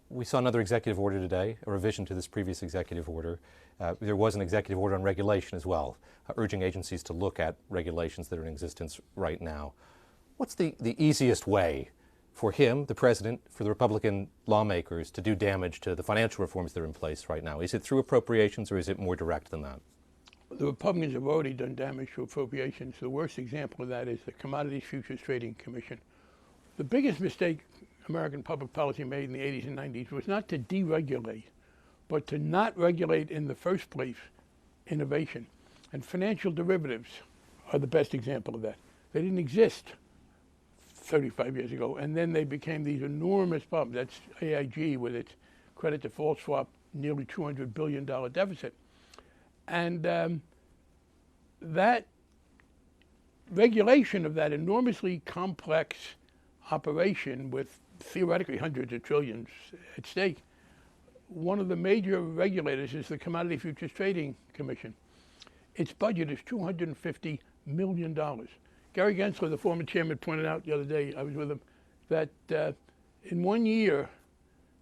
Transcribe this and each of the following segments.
We saw another executive order today, a revision to this previous executive order. There was an executive order on regulation as well, urging agencies to look at regulations that are in existence right now. What's the easiest way for him, the president, for the Republican lawmakers to do damage to the financial reforms that are in place right now? Is it through appropriations or is it more direct than that? The Republicans have already done damage to appropriations. The worst example of that is the Commodities Futures Trading Commission. The biggest mistake American public policy made in the 80s and 90s was not to deregulate, but to not regulate in the first place innovation. And financial derivatives are the best example of that. They didn't exist 35 years ago, and then they became these enormous problems. That's AIG with its credit default swap, nearly $200 billion deficit. And that regulation of that enormously complex operation with theoretically hundreds of trillions at stake, one of the major regulators is the Commodity Futures Trading Commission. Its budget is $250 million. Gary Gensler, the former chairman, pointed out the other day, I was with him, that in 1 year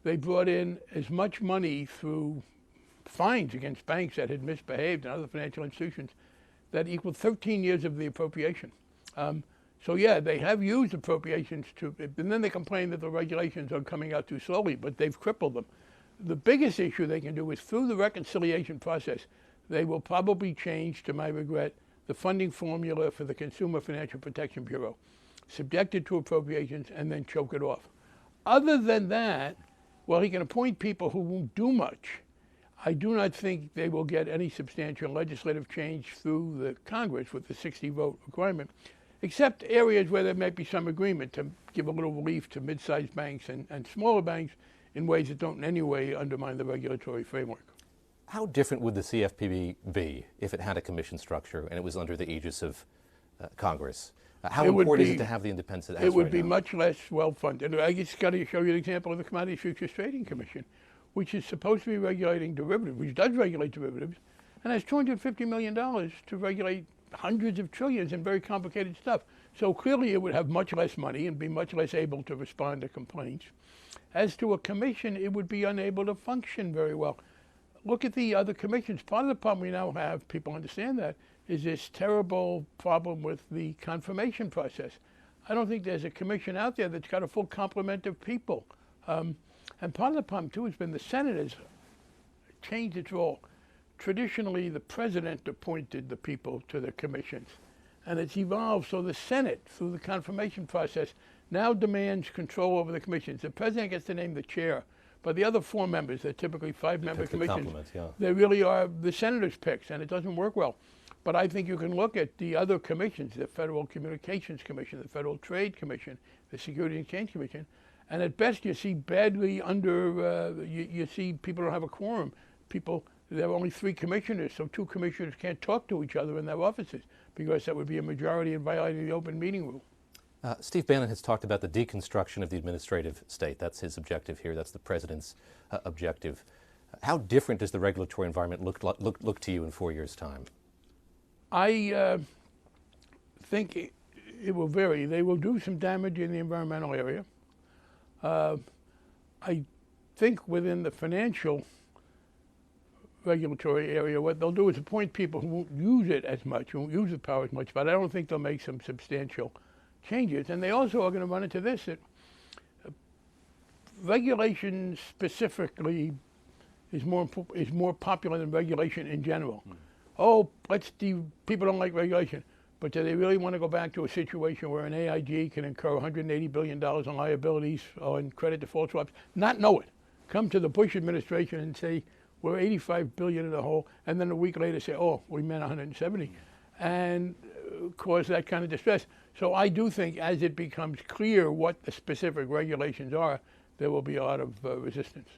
they brought in as much money through fines against banks that had misbehaved and other financial institutions that equaled 13 years of the appropriation. So yeah, they have used appropriations and then they complain that the regulations are coming out too slowly, but they've crippled them. The biggest issue they can do is through the reconciliation process, they will probably change, to my regret, the funding formula for the Consumer Financial Protection Bureau, subject it to appropriations, and then choke it off. Other than that, well, he can appoint people who won't do much. I do not think they will get any substantial legislative change through the Congress with the 60-vote requirement, except areas where there might be some agreement to give a little relief to mid-sized banks and smaller banks in ways that don't in any way undermine the regulatory framework. How different would the CFPB be if it had a commission structure and it was under the aegis of Congress? How important is it to have the independence it has It would right be now? much less well-funded. I just got to show you an example of the Commodity Futures Trading Commission, which is supposed to be regulating derivatives, which does regulate derivatives, and has $250 million to regulate hundreds of trillions in very complicated stuff. So clearly it would have much less money and be much less able to respond to complaints. As to a commission, it would be unable to function very well. Look at the other commissions. Part of the problem we now have, people understand that, is this terrible problem with the confirmation process. I don't think there's a commission out there that's got a full complement of people. And part of the problem, too, has been the Senate has changed its role. Traditionally, the president appointed the people to the commissions. And it's evolved so the Senate, through the confirmation process, now demands control over the commissions. The president gets to name the chair, but the other four members, they're typically five-member commissions, they really are the senator's picks, and it doesn't work well. But I think you can look at the other commissions, the Federal Communications Commission, the Federal Trade Commission, the Security and Exchange Commission, and at best you see badly under, you see people don't have a quorum. There are only 3 commissioners, so 2 commissioners can't talk to each other in their offices because that would be a majority in violating the open meeting rule. Steve Bannon has talked about the deconstruction of the administrative state. That's his objective here. That's the president's objective. How different does the regulatory environment look to you in 4 years' time? I think it will vary. They will do some damage in the environmental area. I think within the financial regulatory area, what they'll do is appoint people who won't use it as much, who won't use the power as much, but I don't think they'll make some substantial changes. And they also are going to run into this, that regulation specifically is more popular than regulation in general. Oh, people don't like regulation, but do they really want to go back to a situation where an AIG can incur $180 billion in liabilities on credit default swaps, not know it, come to the Bush administration and say, we're $85 billion in the hole, and then a week later say, oh, we meant 170, and cause that kind of distress. So I do think as it becomes clear what the specific regulations are, there will be a lot of resistance.